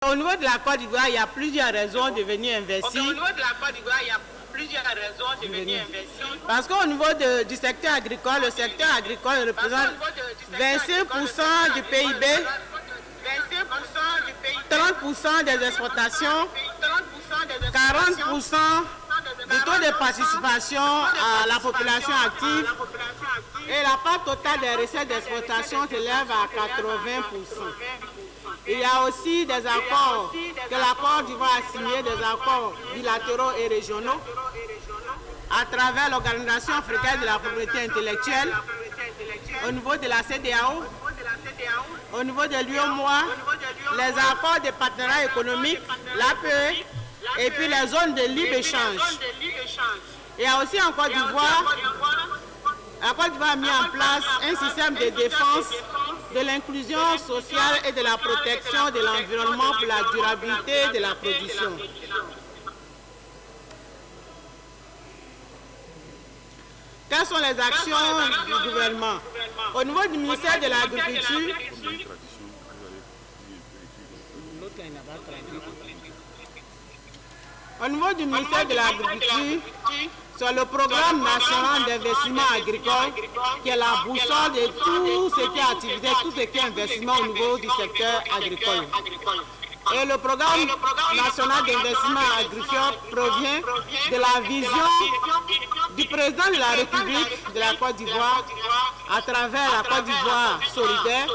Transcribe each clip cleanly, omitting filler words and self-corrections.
Au niveau de la Côte d'Ivoire, il y a plusieurs raisons de venir investir. Au niveau de la Côte d'Ivoire, il y a plusieurs raisons de venir investir. Parce qu'au niveau du secteur agricole, le secteur agricole représente 25% du PIB, 30% des exportations, 40% du taux de participation à la population active et la part totale des recettes d'exportation s'élève à 80%. Il y a aussi des accords que la Côte d'Ivoire a signés, des accords bilatéraux et régionaux à travers l'Organisation africaine de la propriété intellectuelle, au niveau de la CEDEAO, au niveau de l'UEMOA, les accords de partenariat économique, l'APE, et puis les zones de libre-échange. Il y a aussi en Côte d'Ivoire, la Côte d'Ivoire a mis en place un système de défense de l'inclusion sociale et de la protection de l'environnement pour la durabilité de la production. Quelles sont les actions du gouvernement? Au niveau du ministère de l'Agriculture, sur le programme national d'investissement agricole, qui est la boussole de tout ce qui est activité, tout ce qui est investissement au niveau du secteur agricole. Et le programme national d'investissement agricole provient de la vision du président de la République de la Côte d'Ivoire à travers la Côte d'Ivoire solidaire,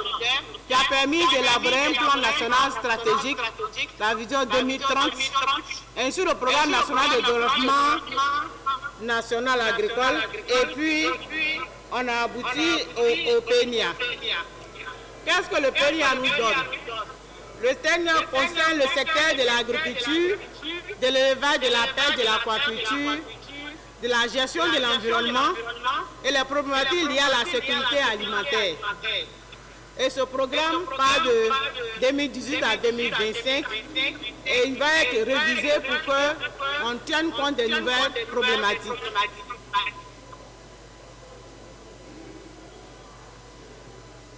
qui a permis d'élaborer un plan national stratégique, la vision 2030, ainsi le programme national de développement national agricole, et puis on a abouti au PNIA. Qu'est-ce que le PNIA nous donne? Le PNIA concerne le secteur de l'agriculture, de l'élevage, de la pêche, de l'aquaculture, de la gestion de l'environnement et les problématiques liées à la sécurité alimentaire. Et ce programme part de 2018 à 2025 et il va être révisé pour qu'on tienne compte des nouvelles problématiques.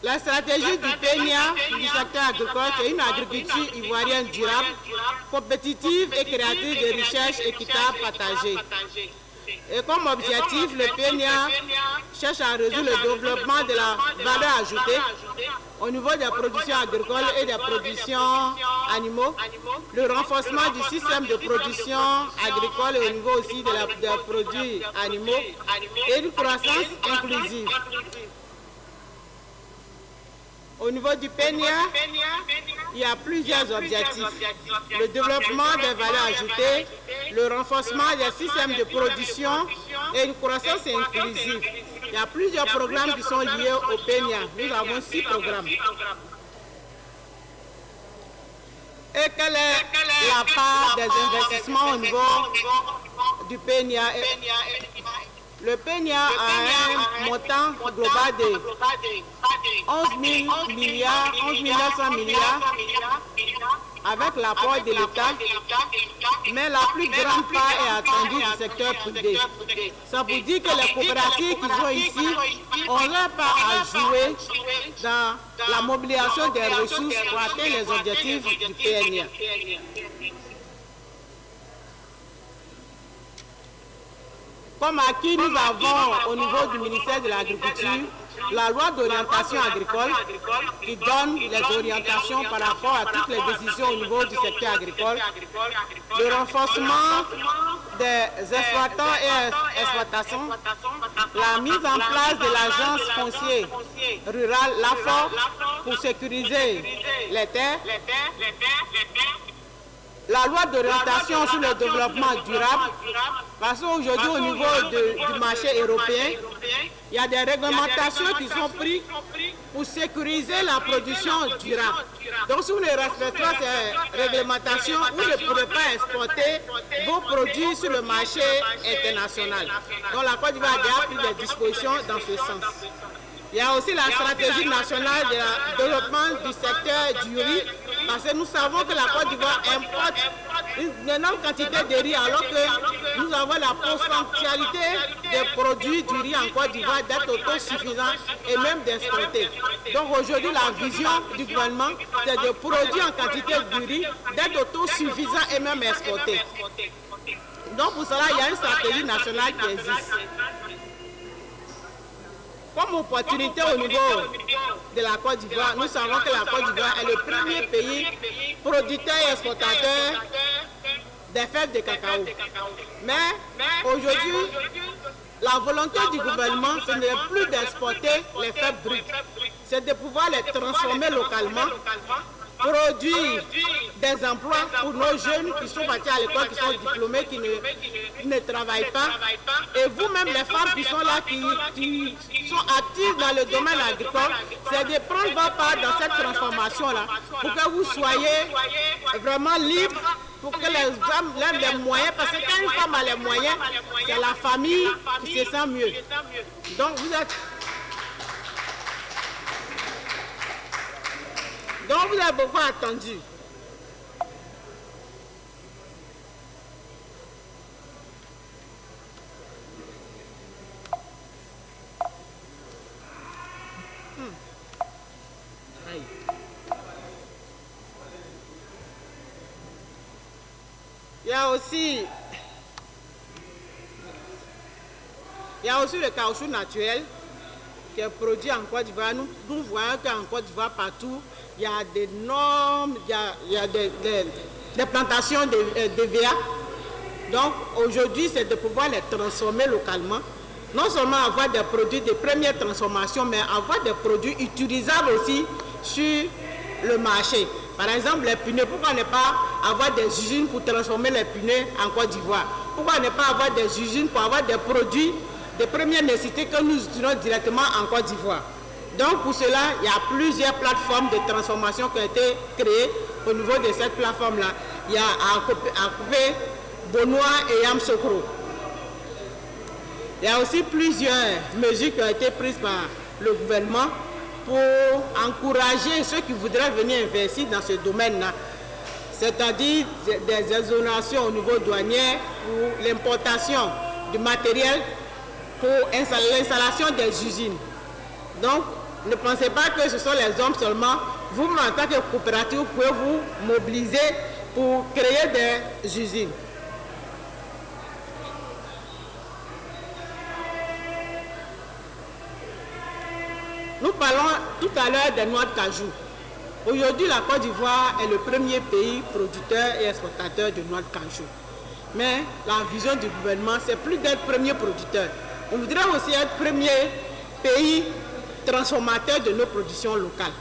La stratégie du PNIA du secteur agricole, c'est une agriculture ivoirienne durable, compétitive et créatrice de richesses équitables partagées. Et comme objectif, le PNIA cherche à résoudre le développement de la valeur ajoutée au niveau des productions agricoles et des productions animaux, le renforcement du système de production agricole et au niveau aussi des produits animaux et une croissance inclusive. Au niveau du PNIA, il y a plusieurs objectifs. Le développement des valeurs ajoutées, le renforcement des systèmes de production et une croissance inclusive. Il y a plusieurs programmes qui sont liés au PNIA. Nous avons 6 programmes. Et quelle est la part des investissements au niveau du PNIA? Le PNIA a un montant global de 11 900 milliards avec l'apport de l'État, mais la plus grande part est attendue du secteur privé. Ça vous dit que les coopératives qui sont ici ont leur part à jouer dans la mobilisation des ressources pour atteindre les objectifs du PNIA. Comme acquis, nous avons au niveau du ministère de l'Agriculture la loi d'orientation agricole qui donne les orientations par rapport à toutes les décisions au niveau du secteur agricole, le renforcement des exploitants et exploitations, la mise en place de l'agence foncière rurale, l'AFOR, pour sécuriser les terres, la loi d'orientation sur le développement durable, parce qu'aujourd'hui au niveau du marché européen, il y a des réglementations qui sont prises pour sécuriser la production durable. Donc si vous ne respectez pas ces réglementations, vous ne pourrez pas exporter vos produits sur le marché international. Donc la Côte d'Ivoire a déjà pris des dispositions dans ce sens. Il y a aussi la stratégie nationale de développement du secteur du riz, parce que nous savons que la Côte d'Ivoire importe une énorme quantité de riz, alors que nous avons la potentialité des produits du riz en Côte d'Ivoire d'être autosuffisants et même d'exporter. Donc aujourd'hui, la vision du gouvernement, c'est de produire en quantité du riz, d'être autosuffisant et même exporter. Donc pour cela, il y a une stratégie nationale qui existe. Comme opportunité au niveau de la Côte d'Ivoire, nous savons que la Côte d'Ivoire est le premier pays producteur et exportateur des fèves de cacao. Mais aujourd'hui, la volonté du gouvernement, ce n'est plus d'exporter les fèves brutes, c'est de pouvoir les transformer localement, produire des emplois pour nos jeunes qui sont partis à l'école, qui sont diplômés, qui ne travaillent pas. Et vous-même, les femmes qui sont là, qui sont actives dans le domaine agricole, c'est de prendre votre part dans cette transformation-là pour que vous soyez vraiment libres, pour que les femmes aient les moyens, parce que quand une femme a les moyens, c'est la famille qui se sent mieux. Donc vous avez beaucoup attendu. Il y a aussi le caoutchouc naturel qui est produit en Côte d'Ivoire. Nous voyons qu'en Côte d'Ivoire, partout, il y a des normes, il y a des plantations de VA. Donc aujourd'hui, c'est de pouvoir les transformer localement. Non seulement avoir des produits de première transformation, mais avoir des produits utilisables aussi sur le marché. Par exemple, les pneus, pourquoi ne pas avoir des usines pour transformer les pneus en Côte d'Ivoire? Pourquoi ne pas avoir des usines pour avoir des produits de première nécessité que nous utilisons directement en Côte d'Ivoire? Donc pour cela, il y a plusieurs plateformes de transformation qui ont été créées au niveau de cette plateforme-là. Il y a Akopé, Bonois et Yamsokro. Il y a aussi plusieurs mesures qui ont été prises par le gouvernement pour encourager ceux qui voudraient venir investir dans ce domaine-là. C'est-à-dire des exonérations au niveau douanier pour l'importation du matériel pour l'installation des usines. Donc, ne pensez pas que ce sont les hommes seulement. Vous, en tant que coopérative, vous pouvez vous mobiliser pour créer des usines. Nous parlons tout à l'heure des noix de cajou. Aujourd'hui, la Côte d'Ivoire est le premier pays producteur et exportateur de noix de cajou. Mais la vision du gouvernement, c'est plus d'être premier producteur. On voudrait aussi être premier pays transformateur de nos productions locales.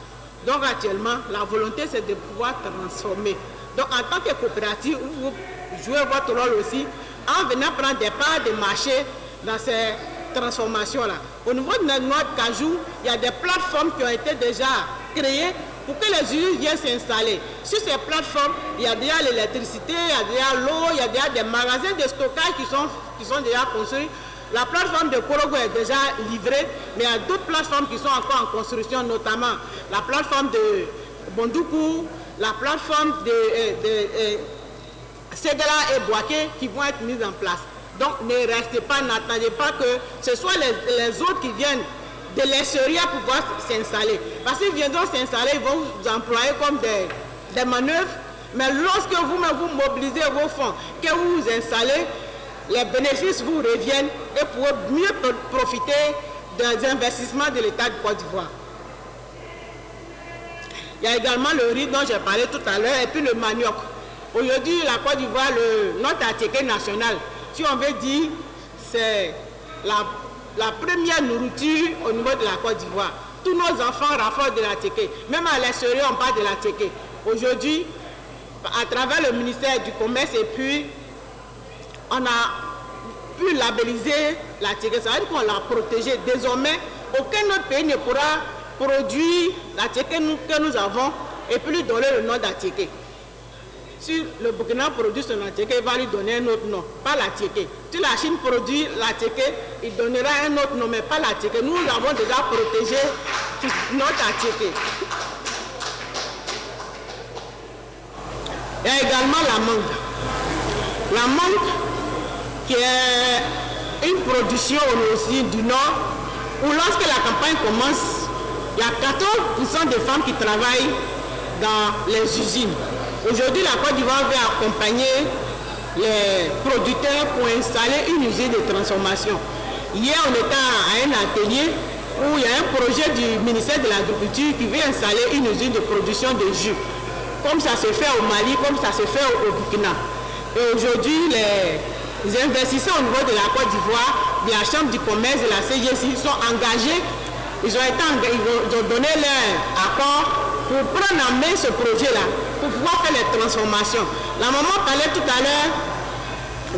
Donc actuellement, la volonté, c'est de pouvoir transformer. Donc en tant que coopérative, vous jouez votre rôle aussi en venant prendre des parts de marché dans ces transformations-là. Au niveau de la noix de cajou, il y a des plateformes qui ont été déjà créées pour que les usines viennent s'installer. Sur ces plateformes, il y a déjà l'électricité, il y a déjà l'eau, il y a déjà des magasins de stockage qui sont déjà construits. La plateforme de Korogo est déjà livrée, mais il y a d'autres plateformes qui sont encore en construction, notamment la plateforme de Bondoukou, la plateforme de Ségala et Boaké qui vont être mises en place. Donc ne restez pas, n'attendez pas que ce soit les autres qui viennent de l'extérieur pour pouvoir s'installer. Parce qu'ils viendront s'installer, ils vont vous employer comme des manœuvres. Mais lorsque vous-même vous mobilisez vos fonds, que vous vous installez, les bénéfices vous reviennent et pour mieux profiter des investissements de l'État de Côte d'Ivoire. Il y a également le riz dont j'ai parlé tout à l'heure et puis le manioc. Aujourd'hui, la Côte d'Ivoire, notre article national, si on veut dire, c'est la première nourriture au niveau de la Côte d'Ivoire. Tous nos enfants raffolent de la teke. Même à l'extérieur, on parle de la teke. Aujourd'hui, à travers le ministère du Commerce et puis, on a pu labelliser la teke. Ça veut dire qu'on l'a protégée. Désormais, aucun autre pays ne pourra produire la teke que nous avons et puis lui donner le nom d'ateke. Si le Burkina produit son ateke, il va lui donner un autre nom, pas la teke. Si la Chine produit la teke, il donnera un autre nom, mais pas la teke. Nous avons déjà protégé notre ateke. Il y a également la mangue. La mangue, qui est une production aussi du Nord, où lorsque la campagne commence, il y a 14% des femmes qui travaillent dans les usines. Aujourd'hui, la Côte d'Ivoire veut accompagner les producteurs pour installer une usine de transformation. Hier, on était à un atelier où il y a un projet du ministère de l'Agriculture qui veut installer une usine de production de jus, comme ça se fait au Mali, comme ça se fait au Burkina. Et aujourd'hui, les investisseurs au niveau de la Côte d'Ivoire, de la Chambre du commerce, de la CGC, sont engagés. Ils ont donné leur accord pour prendre en main ce projet-là, pour pouvoir faire les transformations. La maman parlait tout à l'heure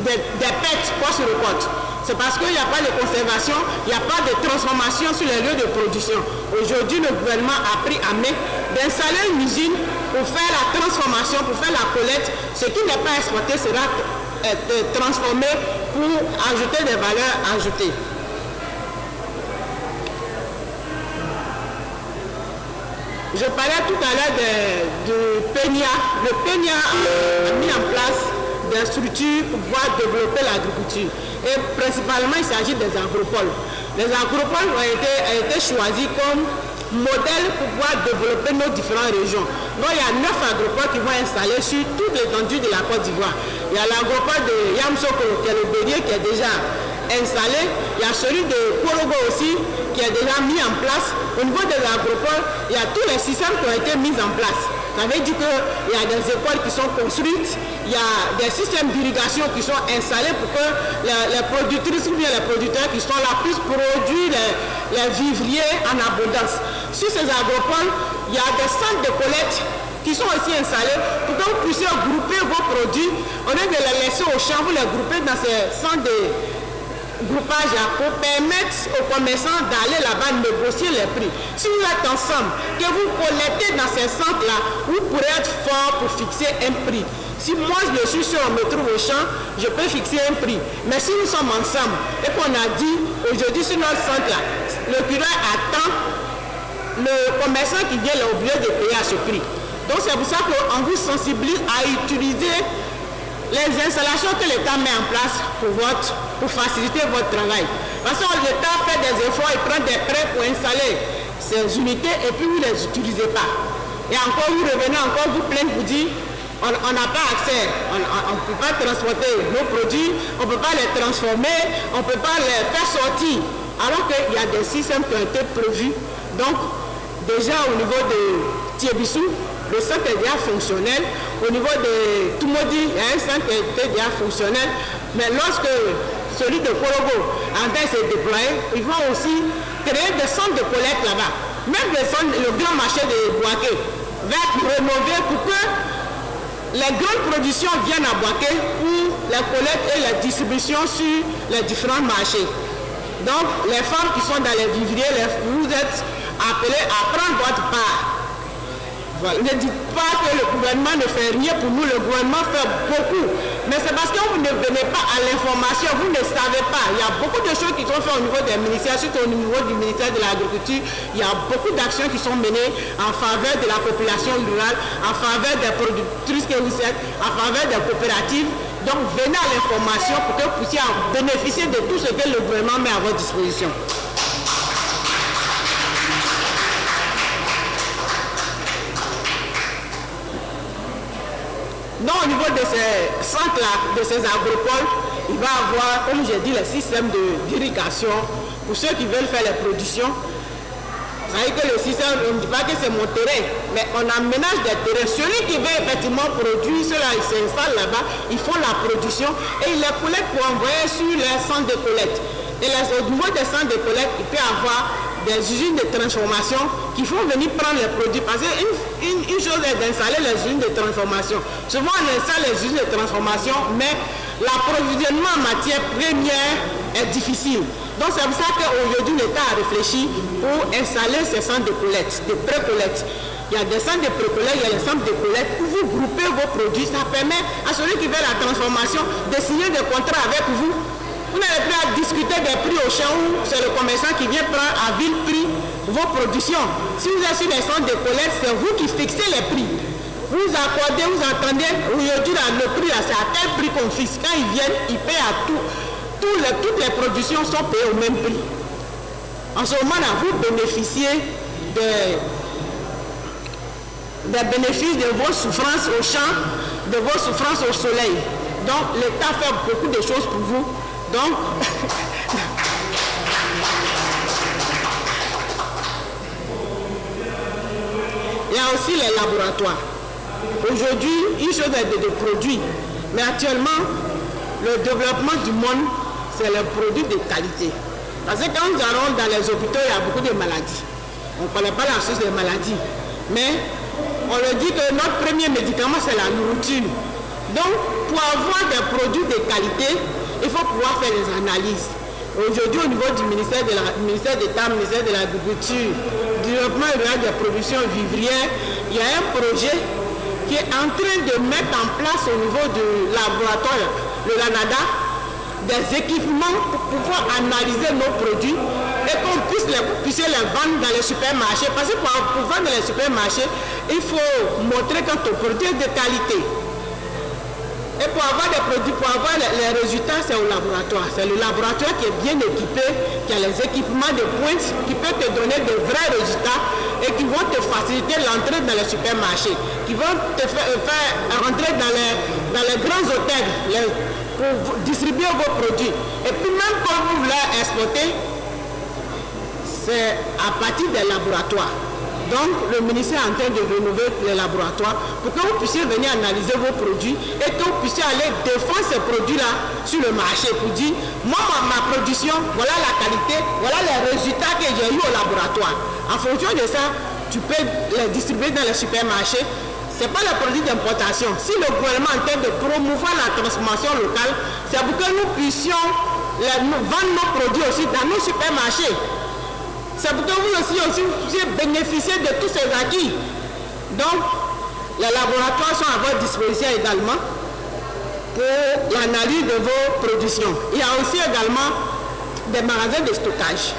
des pertes post-récolte. C'est parce qu'il n'y a pas de conservation, il n'y a pas de transformation sur les lieux de production. Aujourd'hui, le gouvernement a pris à main d'installer une usine pour faire la transformation, pour faire la collecte. Ce qui n'est pas exploité sera transformé pour ajouter des valeurs ajoutées. Je parlais tout à l'heure du PENIA. Le PENIA a mis en place des structures pour pouvoir développer l'agriculture. Et principalement, il s'agit des agropoles. Les agropoles ont été choisis comme modèle pour pouvoir développer nos différentes régions. Donc, il y a 9 agropoles qui vont installer sur toute l'étendue de la Côte d'Ivoire. Il y a l'agropole de Yamsoko, qui est le bélier, qui est déjà installé. Il y a celui de Korogo aussi, qui est déjà mis en place. Au niveau des agropoles, il y a tous les systèmes qui ont été mis en place. Ça veut dire qu'il y a des écoles qui sont construites, il y a des systèmes d'irrigation qui sont installés pour que les productrices ou bien les producteurs qui sont là puissent produire les vivriers en abondance. Sur ces agropoles, il y a des centres de collecte qui sont aussi installés pour que vous puissiez grouper vos produits. Au lieu de les laisser au champ, vous les groupez dans ces centres de groupage pour permettre aux commerçants d'aller là-bas négocier les prix. Si vous êtes ensemble, que vous collectez dans ces centres-là, vous pourrez être fort pour fixer un prix. Si moi je suis sûr, on me trouve au champ, je peux fixer un prix. Mais si nous sommes ensemble et qu'on a dit aujourd'hui sur notre centre-là, le cureur attend le commerçant qui vient est obligé de payer à ce prix. Donc c'est pour ça qu'on vous sensibilise à utiliser les installations que l'État met en place pour faciliter votre travail. Parce que l'État fait des efforts, il prend des prêts pour installer ces unités et puis vous ne les utilisez pas. Et encore vous revenez, encore vous plaignez, vous dites, on n'a pas accès, on ne peut pas transporter nos produits, on ne peut pas les transformer, on ne peut pas les faire sortir. Alors qu'il y a des systèmes qui ont été prévus. Donc, déjà au niveau de Thiébissou, le centre est déjà fonctionnel. Au niveau de Tumodi, il y a un centre qui est déjà fonctionnel. Mais lorsque celui de Korogo en train de se déployer, ils vont aussi créer des centres de collecte là-bas. Même le grand marché de Boaké va être rénové pour que les grandes productions viennent à Boaké pour les collectes et la distribution sur les différents marchés. Donc, les femmes qui sont dans les vivriers, vous êtes appelés à prendre votre part. Voilà. Ne dites pas que le gouvernement ne fait rien pour nous, le gouvernement fait beaucoup. Mais c'est parce que vous ne venez pas à l'information, vous ne savez pas. Il y a beaucoup de choses qui sont faites au niveau des ministères, surtout au niveau du ministère de l'Agriculture. Il y a beaucoup d'actions qui sont menées en faveur de la population rurale, en faveur des productrices que vous êtes, en faveur des coopératives. Donc venez à l'information pour que vous puissiez bénéficier de tout ce que le gouvernement met à votre disposition. Donc au niveau de ces centres-là, de ces agropoles, il va y avoir, comme j'ai dit, les systèmes d'irrigation pour ceux qui veulent faire les productions. Vous savez que le système, on ne dit pas que c'est mon terrain, mais on aménage des terrains. Celui qui veut effectivement produire, ceux-là, ils s'installent là-bas, ils font la production et ils les collectent pour envoyer sur les centres de collecte. Et au niveau des centres de collecte, il peut y avoir des usines de transformation qui font venir prendre les produits. Parce qu'une chose est d'installer les usines de transformation. Souvent, on installe les usines de transformation, mais l'approvisionnement en matière première est difficile. Donc, c'est pour ça qu'aujourd'hui, l'État a réfléchi pour installer ces centres de collecte, de pré-collecte. Il y a des centres de pré-collecte, il y a des centres de collecte où vous groupez vos produits. Ça permet à celui qui veut la transformation de signer des contrats avec vous. Vous n'avez plus à discuter des prix au champ où c'est le commerçant qui vient prendre à vil prix vos productions. Si vous êtes sur des centres de collecte, c'est vous qui fixez les prix. Vous accordez, vous entendez, aujourd'hui le prix c'est à tel prix qu'on fixe. Quand ils viennent, ils paient à tout. Toutes les productions sont payées au même prix. En ce moment-là, vous bénéficiez des bénéfices de vos souffrances au champ, de vos souffrances au soleil. Donc, l'État fait beaucoup de choses pour vous. Donc, il y a aussi les laboratoires. Aujourd'hui, ils sont des produits. Mais actuellement, le développement du monde, c'est les produits de qualité. Parce que quand nous allons dans les hôpitaux, il y a beaucoup de maladies. On ne connaît pas la source des maladies. Mais on leur dit que notre premier médicament, c'est la nourriture. Donc, pour avoir des produits de qualité, il faut pouvoir faire des analyses. Aujourd'hui, au niveau du ministère d'État, ministère de l'Agriculture, du développement rural des productions vivrières, il y a un projet qui est en train de mettre en place au niveau du laboratoire, le LANADA, des équipements pour pouvoir analyser nos produits et qu'on puisse les vendre dans les supermarchés. Parce que pour vendre dans les supermarchés, il faut montrer que ton produit est de qualité. Et pour avoir des produits, pour avoir les résultats, c'est au laboratoire. C'est le laboratoire qui est bien équipé, qui a les équipements de pointe, qui peut te donner de vrais résultats et qui vont te faciliter l'entrée dans les supermarchés, qui vont te faire rentrer dans les grands hôtels pour distribuer vos produits. Et puis même quand vous voulez exporter, c'est à partir des laboratoires. Donc, le ministère est en train de rénover les laboratoires pour que vous puissiez venir analyser vos produits et que vous puissiez aller défendre ces produits-là sur le marché pour dire, moi, ma production, voilà la qualité, voilà les résultats que j'ai eu au laboratoire. En fonction de ça, tu peux les distribuer dans les supermarchés. Ce n'est pas les produits d'importation. Si le gouvernement est en train de promouvoir la transformation locale, c'est pour que nous puissions vendre nos produits aussi dans nos supermarchés. C'est pour que vous aussi puissiez bénéficier de tous ces acquis. Donc, les laboratoires sont à votre disposition également pour l'analyse de vos productions. Il y a aussi également des magasins de stockage.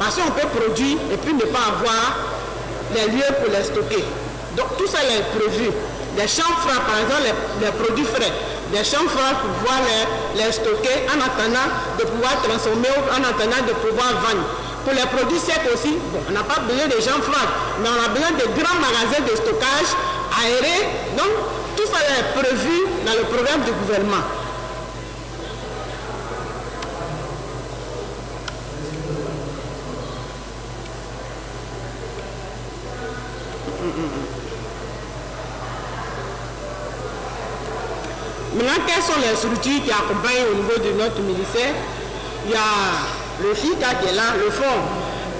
Parce qu'on peut produire et puis ne pas avoir les lieux pour les stocker. Donc, tout ça est prévu. Des chambres froides, par exemple, les produits frais. Des chambres froides pour pouvoir les stocker en attendant de pouvoir transformer, en attendant de pouvoir vendre. Pour les produits secs aussi, bon, on n'a pas besoin de gens froids, mais on a besoin de grands magasins de stockage aérés. Donc, tout ça est prévu dans le programme du gouvernement. Maintenant, quelles sont les structures qui accompagnent au niveau de notre ministère? Il y a le FICA qui est là, le Fonds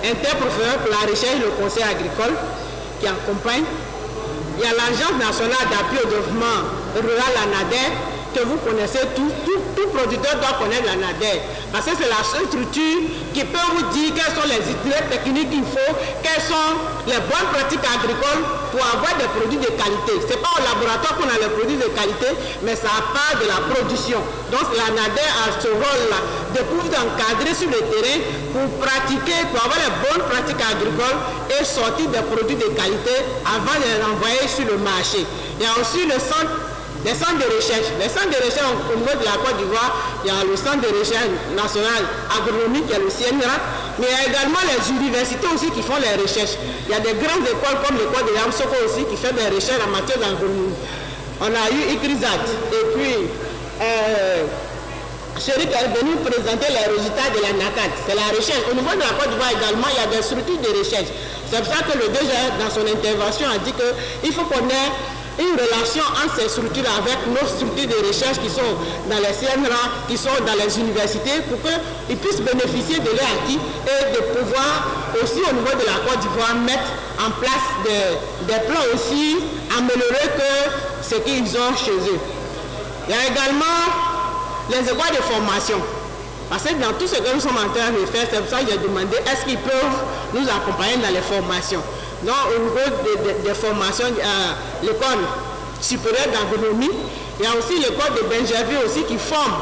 interprofessionnel pour la recherche et le conseil agricole qui accompagne. Il y a l'Agence nationale d'appui au développement rural, l'ANADER, que vous connaissez, tout producteur doit connaître l'ANADER. Parce que c'est la seule structure qui peut vous dire quels sont les itinéraires techniques qu'il faut, quelles sont les bonnes pratiques agricoles pour avoir des produits de qualité. Ce n'est pas au laboratoire qu'on a les produits de qualité, mais ça part de la production. Donc l'ANADER a ce rôle-là de pouvoir encadrer sur le terrain pour pratiquer, pour avoir les bonnes pratiques agricoles et sortir des produits de qualité avant de les envoyer sur le marché. Il y a aussi le centre des centres de recherche. Les centres de recherche au niveau de la Côte d'Ivoire, il y a le centre de recherche national agronomique, il y a le CNRA, mais il y a également les universités aussi qui font les recherches. Il y a des grandes écoles comme l'école de Yamsoko aussi qui fait des recherches en matière d'agronomie. On a eu ICRISAT et puis celui qui est venu présenter les résultats de la NACAD. C'est la recherche. Au niveau de la Côte d'Ivoire également, il y a des structures de recherche. C'est pour ça que le DG, dans son intervention, a dit qu'il faut qu'on ait une relation entre ces structures avec nos structures de recherche qui sont dans les CNRA, qui sont dans les universités, pour qu'ils puissent bénéficier de leurs acquis et de pouvoir aussi au niveau de la Côte d'Ivoire mettre en place des plans aussi améliorés que ce qu'ils ont chez eux. Il y a également les écoles de formation. Parce que dans tout ce que nous sommes en train de faire, c'est pour ça que j'ai demandé est-ce qu'ils peuvent nous accompagner dans les formations. Donc, au niveau des formations, l'école supérieure d'agronomie, il y a aussi l'école de Benjerville aussi qui forme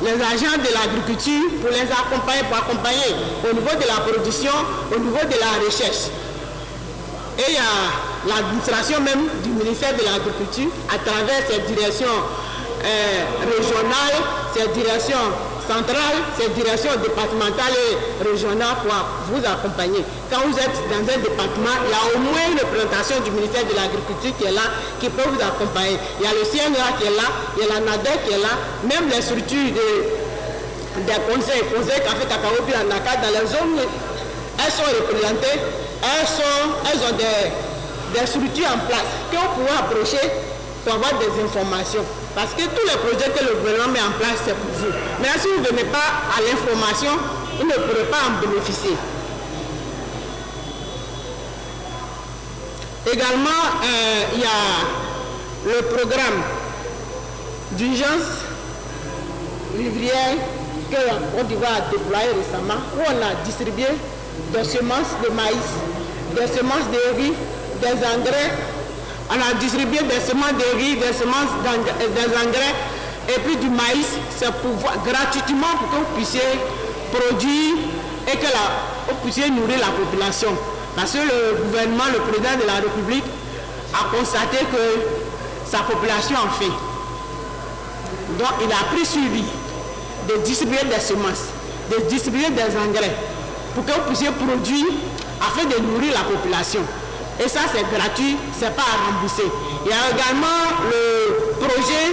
les agents de l'agriculture pour les accompagner, pour accompagner au niveau de la production, au niveau de la recherche. Et il y a l'administration même du ministère de l'Agriculture, à travers ses directions régionales, ses directions centrales, ses directions départementales et régionales pour vous accompagner. Quand vous êtes dans un département, il y a au moins une représentation du ministère de l'Agriculture qui est là, qui peut vous accompagner. Il y a le CNRA qui est là, il y a la NADEC qui est là, même les structures des conseils café, cacao, puis la NACA, dans les zones, elles sont représentées, elles ont des structures en place qu'on pourra approcher pour avoir des informations. Parce que tous les projets que le gouvernement met en place, c'est pour vous. Mais si vous ne venez pas à l'information, vous ne pourrez pas en bénéficier. Également, il y a le programme d'urgence vivrière que la Côte d'Ivoire a déployé récemment, où on a distribué des semences de maïs, des semences de riz, des engrais. On a distribué des semences de riz, des semences des engrais et puis du maïs. C'est pour gratuitement pour que vous puissiez produire et que vous puissiez nourrir la population. Parce que le gouvernement, le président de la République a constaté que sa population en fait. Donc il a pris sur lui de distribuer des semences, de distribuer des engrais pour que vous puissiez produire afin de nourrir la population. Et ça, c'est gratuit, ce n'est pas à rembourser. Il y a également le projet,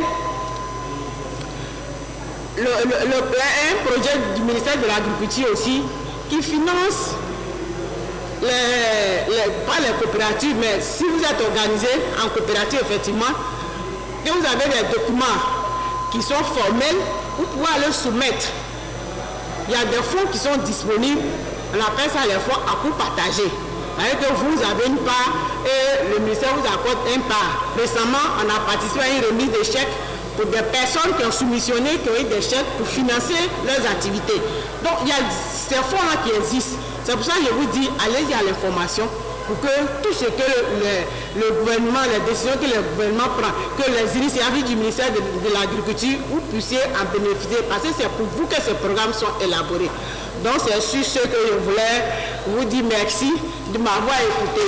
un projet du ministère de l'Agriculture aussi, qui finance pas les coopératives, mais si vous êtes organisé en coopérative, effectivement, que vous avez des documents qui sont formels, vous pouvez aller soumettre. Il y a des fonds qui sont disponibles, on appelle ça les fonds à coût partagé. C'est-à-dire que vous avez une part et le ministère vous accorde une part. Récemment, on a participé à une remise de chèques pour des personnes qui ont soumissionné, qui ont eu des chèques pour financer leurs activités. Donc, il y a ces fonds-là qui existent. C'est pour ça que je vous dis, allez-y à l'information pour que tout ce que le gouvernement, les décisions que le gouvernement prend, que les initiatives du ministère de l'Agriculture, vous puissiez en bénéficier parce que c'est pour vous que ces programmes sont élaborés. Donc c'est sur ce que je voulais vous dire merci de m'avoir écouté.